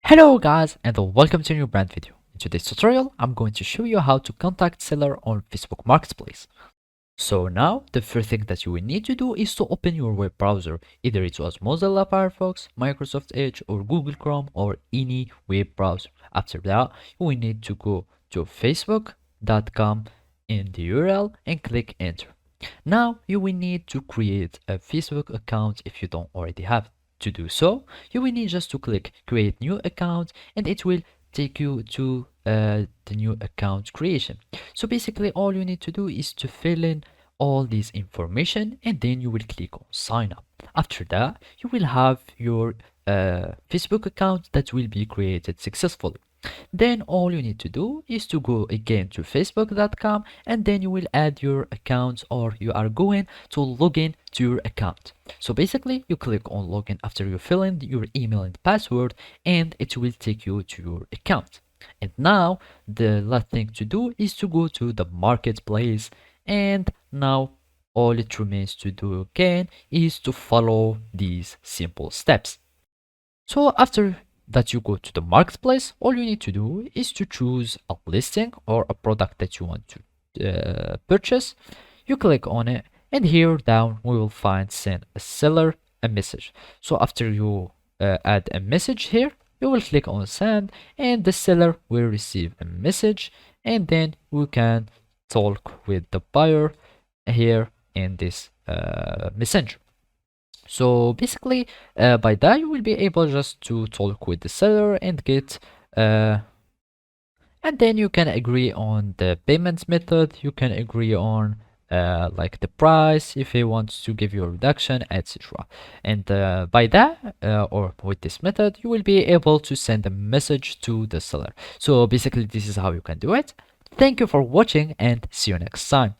Hello guys and welcome to a new brand video. In today's tutorial, I'm going to show you how to contact seller on Facebook Marketplace. So now, the first thing that you will need to do is to open your web browser. Either it was Mozilla Firefox, Microsoft Edge, or Google Chrome, or any web browser. After that, you will need to go to facebook.com in the URL and click enter. Now, you will need to create a Facebook account if you don't already have it. To do so, you will need just to click create new account and it will take you to the new account creation. So basically all you need to do is to fill in all this information and then you will click on sign up. After that, you will have your Facebook account that will be created successfully. Then all you need to do is to go again to facebook.com and then you will add your account, or you are going to log in to your account. So basically you click on login after you fill in your email and password and it will take you to your account. And now the last thing to do is to go to the marketplace, and now all it remains to do again is to follow these simple steps. So after that you go to the marketplace, all you need to do is to choose a listing or a product that you want to purchase. You click on it and here down we will find send a seller a message. So after you add a message here, you will click on send and the seller will receive a message, and then we can talk with the buyer here in this messenger. So basically, by that you will be able just to talk with the seller and get and then you can agree on the payment method. You can agree on like the price if he wants to give you a reduction, etc. And by that or with this method, you will be able to send a message to the seller. So basically, this is how you can do it. Thank you for watching and see you next time.